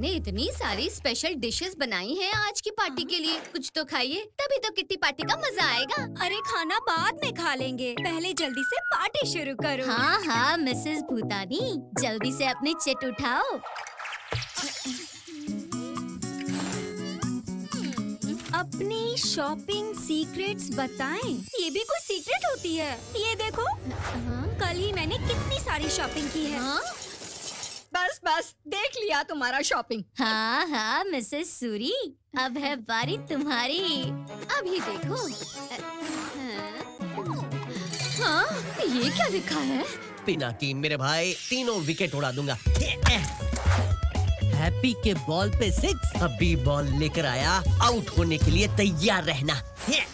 मैंने इतनी सारी स्पेशल डिशेस बनाई हैं आज की पार्टी के लिए। कुछ तो खाइए, तभी तो किट्टी पार्टी का मजा आएगा। अरे खाना बाद में खा लेंगे, पहले जल्दी से पार्टी शुरू करो। हाँ हाँ मिसेस भूतानी, जल्दी से अपनी चिट उठाओ। अपनी शॉपिंग सीक्रेट्स बताएं। ये भी कोई सीक्रेट होती है? ये देखो, कल ही मैंने कितनी सारी शॉपिंग की है। बस बस देख लिया तुम्हारा शॉपिंग। हाँ हाँ मिसेस सूरी, अब है बारी तुम्हारी। अभी देखो। हाँ, ये क्या लिखा है? पिनाकी मेरे भाई, तीनों विकेट उड़ा दूंगा। हैप्पी के बॉल पे 6। अभी बॉल लेकर आया, आउट होने के लिए तैयार रहना।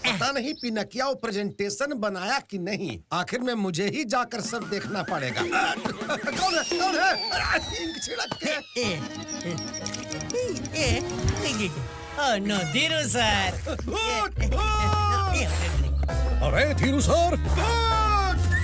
पता नहीं पिनकिया वो प्रेजेंटेशन बनाया कि नहीं, आखिर में मुझे ही जाकर सब देखना पड़ेगा। कौन है? कौन है? छिड़क के। No Dhiru sir. अरे धीरू सर,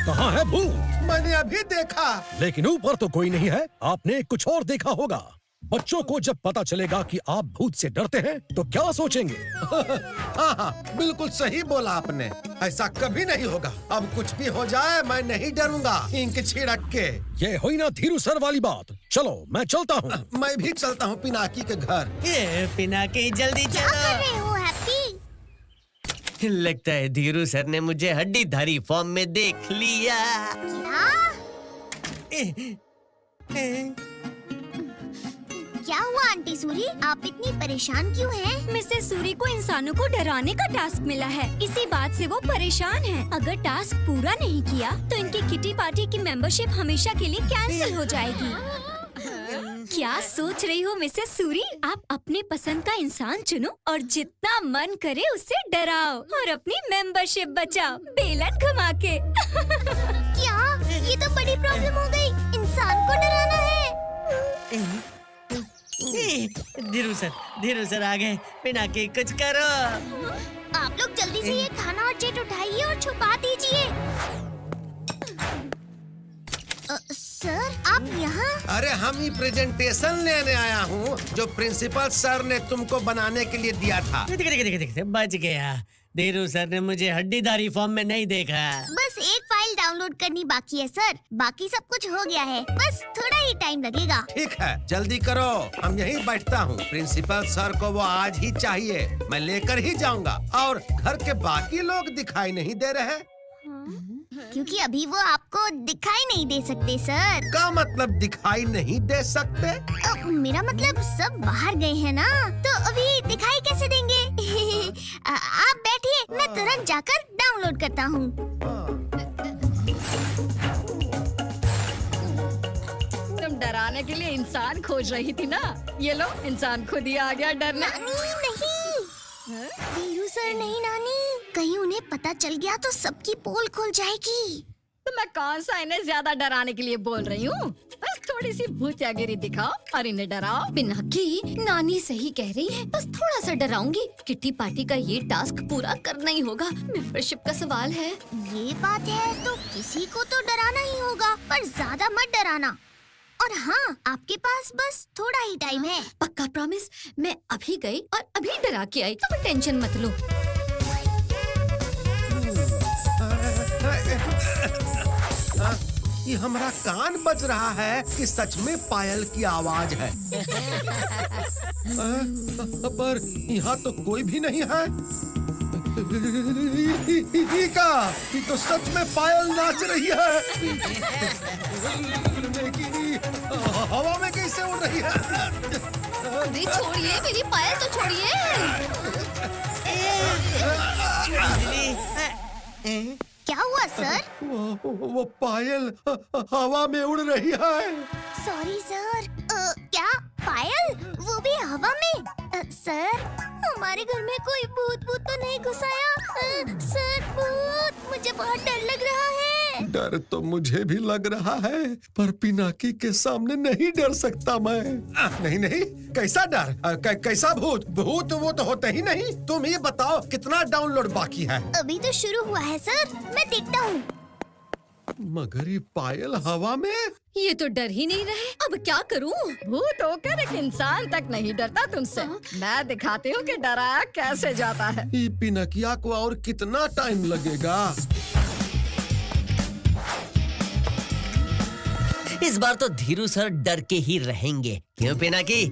कहाँ है भूत? मैंने अभी देखा। लेकिन ऊपर तो कोई नहीं है, आपने कुछ और देखा होगा। बच्चों को जब पता चलेगा कि आप भूत से डरते हैं तो क्या सोचेंगे? हाँ हाँ बिल्कुल सही बोला आपने, ऐसा कभी नहीं होगा। अब कुछ भी हो जाए मैं नहीं डरूंगा इंक छिड़क के। ये हुई ना धीरू सर वाली बात। चलो मैं चलता हूँ। मैं भी चलता हूँ पिनाकी के घर। ये पिनाकी जल्दी क्या कर चलो। रहे हो हैप्पी? लगता है धीरू सर ने मुझे हड्डीधारी फॉर्म में देख लिया। क्या हुआ आंटी सूरी, आप इतनी परेशान क्यों हैं? मिसेस सूरी को इंसानों को डराने का टास्क मिला है, इसी बात से वो परेशान हैं। अगर टास्क पूरा नहीं किया तो इनकी किटी पार्टी की मेंबरशिप हमेशा के लिए कैंसिल हो जाएगी। क्या सोच रही हो मिसेस सूरी? आप अपने पसंद का इंसान चुनो और जितना मन करे उससे डराओ और अपनी मेंबरशिप बचाओ, बेलन घुमा के। क्या? ये तो बड़ी प्रॉब्लम हो गई, इंसान को डराना है। धीरू सर आ गए। पिनाकी कुछ करो। आप लोग जल्दी से ये खाना और चिट उठाइए और छुपा दीजिए। सर आप यहाँ? अरे हम ही प्रेजेंटेशन लेने आया हूँ जो प्रिंसिपल सर ने तुमको बनाने के लिए दिया था। बच गया। धीरू सर ने मुझे हड्डीधारी फॉर्म में नहीं देखा। बस एक फाइल डाउनलोड करनी बाकी है सर, बाकी सब कुछ हो गया है, बस थोड़ा ही टाइम लगेगा। ठीक है जल्दी करो, हम यहीं बैठता हूँ। प्रिंसिपल सर को वो आज ही चाहिए, मैं लेकर ही जाऊंगा। और घर के बाकी लोग दिखाई नहीं दे रहे। क्योंकि अभी वो आपको दिखाई नहीं दे सकते सर। क्या मतलब दिखाई नहीं दे सकते? मेरा मतलब सब बाहर गए हैं ना, तो अभी दिखाई कैसे देंगे? आप बैठिए, मैं तुरंत जाकर डाउनलोड करता हूँ। तुम डराने के लिए इंसान खोज रही थी ना, ये लो इंसान खुद ही आ गया डरने। नहीं, धीरू सर नहीं नानी, कहीं उन्हें पता चल गया तो सबकी पोल खुल जाएगी। तो मैं कौन सा इन्हें ज्यादा डराने के लिए बोल रही हूँ? बस थोड़ी सी भूतियागिरी दिखाओ और इन्हें डराओ। पिनाकी, नानी सही कह रही है, बस थोड़ा सा डराऊंगी। किट्टी पार्टी का ये टास्क पूरा करना ही होगा, मेंबरशिप का सवाल है। ये बात है तो किसी को तो डराना ही होगा, पर ज्यादा मत डराना। और हाँ, आपके पास बस थोड़ा ही टाइम है। पक्का प्रॉमिस, मैं अभी गई और अभी डरा के आई, तो टेंशन मत लो। ये हमारा कान बज रहा है कि सच में पायल की आवाज है। पर यहाँ तो कोई भी नहीं है। ये तो सच में पायल नाच रही है। हवा में कैसे उड़ रही है? अरे छोड़िए, मेरी पायल तो छोड़िए। क्या हुआ सर? वो पायल हवा में उड़ रही है। Sorry sir. क्या पायल, वो भी हवा में? सर, हमारे घर में कोई भूत तो नहीं घुसाया? सर भूत, मुझे बहुत डर लग रहा है। डर तो मुझे भी लग रहा है, पर पिनाकी के सामने नहीं डर सकता मैं। नहीं नहीं, कैसा डर? कैसा भूत? भूत वो तो होते ही नहीं। तुम ये बताओ कितना डाउनलोड बाकी है? अभी तो शुरू हुआ है सर, मैं देखता हूँ। मगर ये पायल हवा में। ये तो डर ही नहीं रहे, अब क्या करूं? भूत होकर एक इंसान तक नहीं डरता तुमसे। मैं दिखाती हूँ कि डराया कैसे जाता है। ये पिनकिया को और कितना टाइम लगेगा? इस बार तो धीरू सर डर के ही रहेंगे, क्यों पिनाकी?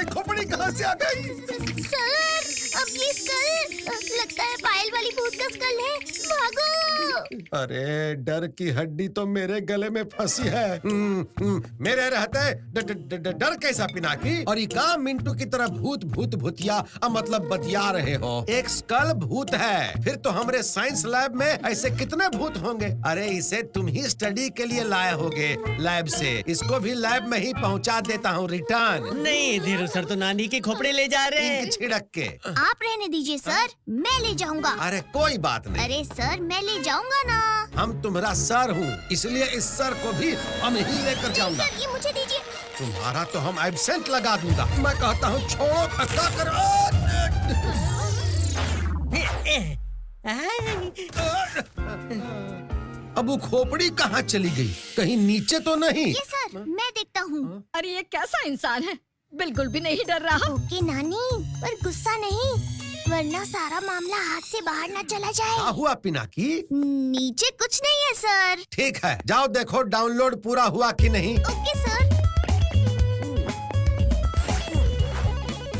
खोपड़ी कहाँ से आ गई? सर, अब ये स्कल लगता है पायल वाली भूत का स्कल है। भागो! अरे डर की हड्डी तो मेरे गले में फंसी है। मेरे रहते डर कैसा पिनाकी? और ये काम मिंटू की तरह भूत भूत भूतिया मतलब बतिया रहे हो। एक स्कल भूत है, फिर तो हमारे साइंस लैब में ऐसे कितने भूत होंगे? अरे इसे तुम ही स्टडी के लिए लाए होगे लैब से। इसको भी लैब में ही पहुंचा देता हूँ रिटर्न। नहीं, धीरू सर तो नानी के खोपड़े ले जा रहे हैं। इंक छिड़क के। आप रहने दीजिए सर, मैं ले जाऊंगा। अरे कोई बात नहीं। अरे सर, मैं ले जाऊंगा ना। हम तुम्हारा सर हूँ, इसलिए इस सर को भी हम ही लेकर जाऊंगा। सर, ये मुझे दीजिए। तुम्हारा तो हम एब्सेंट लगा दूंगा। मैं कहता हूँ छोड़ो, धक्का करो। अब वो खोपड़ी कहाँ चली गई? कहीं नीचे तो नहीं? ये सर, मैं देखता हूँ। अरे ये कैसा इंसान है, बिल्कुल भी नहीं डर रहा। ओके नानी, पर गुस्सा नहीं, वरना सारा मामला हाथ से बाहर न चला जाए। क्या हुआ पिनाकी? नीचे कुछ नहीं है सर। ठीक है, जाओ देखो डाउनलोड पूरा हुआ कि नहीं। Okay sir.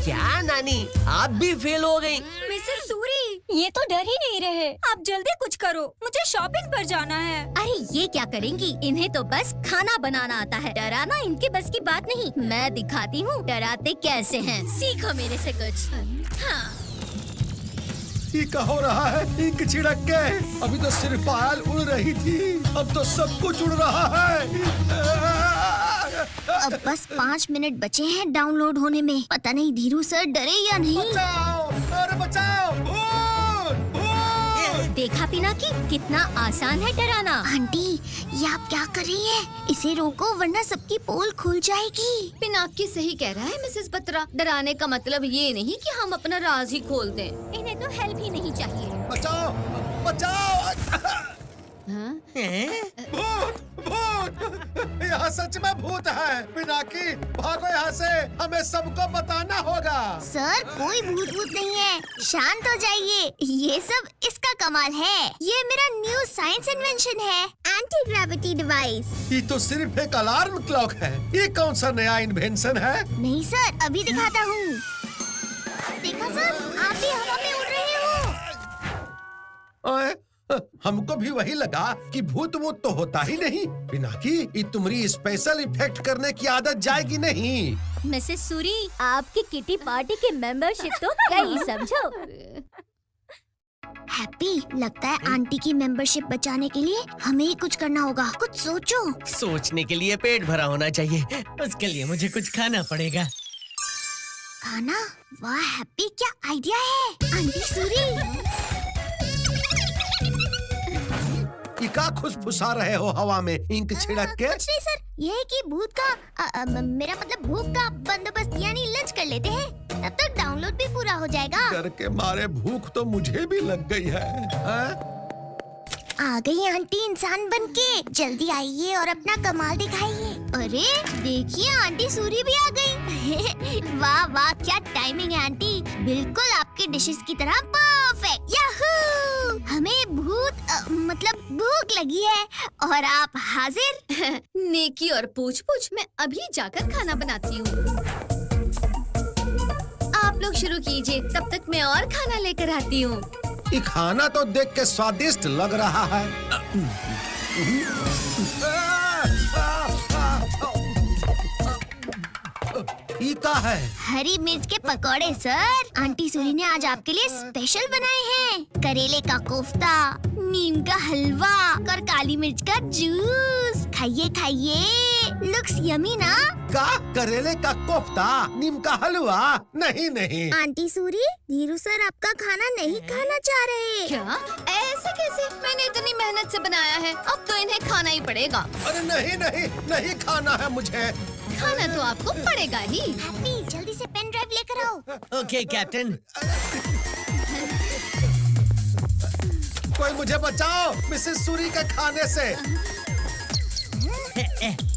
क्या नानी, आप भी फेल हो गई? मिसेस सूरी, ये तो डर ही नहीं रहे। आप जल्दी कुछ करो, मुझे शॉपिंग पर जाना है। अरे ये क्या करेंगी? इन्हें तो बस खाना बनाना आता है, डराना इनके बस की बात नहीं। मैं दिखाती हूँ डराते कैसे हैं। सीखो मेरे से कुछ। हाँ। ये क्या हो रहा है? इंक छिड़क के। अभी तो सिर्फ पायल उड़ रही थी, अब तो सब कुछ उड़ रहा है। अब बस 5 मिनट बचे हैं डाउनलोड होने में। पता नहीं धीरू सर डरे या नहीं। बचाओ! अरे बचाओ! भूत! भूत! देखा पिनाकी, कितना आसान है डराना। आंटी, ये आप क्या कर रही हैं? इसे रोको वरना सबकी पोल खुल जाएगी। पिनाकी सही कह रहा है मिसेस बत्रा। डराने का मतलब ये नहीं कि हम अपना राज ही खोल दें। इन्हें तो हेल्प ही नहीं चाहिए। बचाओ! बचाओ! हाँ? भूत! भूत! यहाँ सच में भूत है। पिनाकी, भागो यहाँ से, हमें सबको बताना होगा। सर, कोई भूत भूत नहीं है, शांत हो जाइए। ये सब इसका कमाल है। ये मेरा न्यू साइंस इन्वेंशन है, एंटी ग्रेविटी डिवाइस। ये तो सिर्फ एक अलार्म क्लॉक है। ये कौन सा नया इन्वेंशन है? नहीं सर, अभी दिखाता हूँ। देखा सर, आप भी हवा में उड़ रहे हो। ओए, हमको भी वही लगा कि भूत वूत तो होता ही नहीं। पिनाकी, ये तुम्हारी स्पेशल इफेक्ट करने की आदत जाएगी नहीं। मिसेस सूरी, आपकी किटी पार्टी की मेंबरशिप तो गई समझो। हैप्पी, लगता है आंटी की मेंबरशिप बचाने के लिए हमें ही कुछ करना होगा। कुछ सोचो। सोचने के लिए पेट भरा होना चाहिए, उसके लिए मुझे कुछ खाना पड़ेगा। खाना? वाह हैप्पी, क्या आइडिया है। आंटी सूरी, ये क्या खुशफुसा रहे हो हवा में इंक छिड़क के? कुछ नहीं सर, ये है कि भूत का मेरा मतलब भूख का बंदोबस्त यानी लंच कर लेते हैं, तब तक डाउनलोड भी पूरा हो जाएगा। डर के मारे भूख तो मुझे भी लग गई है। आ गई आंटी इंसान बनके। जल्दी आइए और अपना कमाल दिखाइए। अरे देखिए, आंटी सूरी भी आ गई। वाह वाह, क्या टाइमिंग है आंटी, बिल्कुल आपके डिशेस की तरह परफेक्ट। याहू! हमें मतलब भूख लगी है और आप हाजिर। नेकी और पूछ पूछ, मैं अभी जाकर खाना बनाती हूँ। आप लोग शुरू कीजिए, तब तक मैं और खाना लेकर आती हूँ। ये खाना तो देख के स्वादिष्ट लग रहा है। ये क्या है? हरी मिर्च के पकौड़े सर, आंटी सूरी ने आज आपके लिए स्पेशल बनाए हैं। करेले का कोफ्ता, नीम का हलवा और काली मिर्च का जूस। खाइए खाइए, लुक्स यमी ना? का करेले का कोफ्ता, नीम का हलवा? नहीं नहीं। आंटी सूरी, धीरू सर आपका खाना नहीं खाना चाह रहे। क्या? ऐसे कैसे? मैंने इतनी मेहनत से बनाया है, अब तो इन्हें खाना ही पड़ेगा। अरे नहीं नहीं, नहीं खाना है मुझे। खाना तो आपको पड़ेगा ही। हैप्पी, जल्दी से पेन ड्राइव लेकर आओ। Okay captain. कोई मुझे बचाओ मिसेस सूरी के खाने से।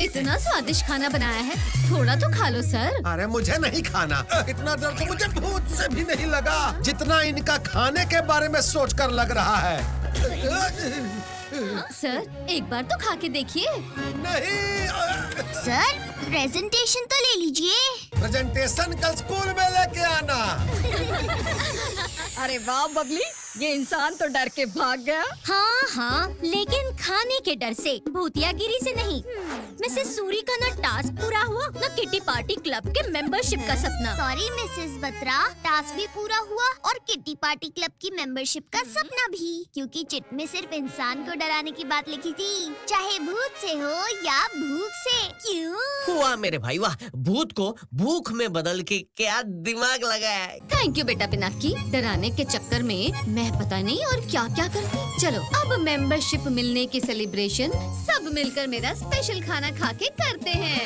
इतना स्वादिष्ट खाना बनाया है, थोड़ा तो खा लो सर। अरे मुझे नहीं खाना। इतना डर तो मुझे भूत से भी नहीं लगा जितना इनका खाने के बारे में सोचकर लग रहा है। सर एक बार तो खा के देखिए। नहीं। सर प्रेजेंटेशन तो ले लीजिए। प्रेजेंटेशन कल स्कूल में लेके आना। अरे वाह बबली, ये इंसान तो डर के भाग गया। हाँ हाँ, लेकिन खाने के डर से, भूतियागिरी से नहीं। मिसेस सूरी का ना टास्क पूरा हुआ, ना किटी पार्टी क्लब के मेंबरशिप का सपना। सॉरी मिसेस बत्रा, टास्क भी पूरा हुआ और किटी पार्टी क्लब की मेंबरशिप का सपना भी, क्योंकि चिट में सिर्फ इंसान को डराने की बात लिखी थी, चाहे भूत से हो या भूख से। क्यों? वाह मेरे भाई वाह, भूत को भूख में बदल के क्या दिमाग लगाया है। थैंक यू बेटा पिनाकी, डराने के चक्कर में मैं पता नहीं और क्या क्या करती। चलो अब मेंबरशिप मिलने की सेलिब्रेशन सब मिलकर मेरा स्पेशल खाना खा के करते हैं।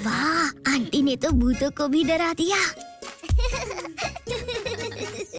वाह, आंटी ने तो भूतों को भी डरा दिया।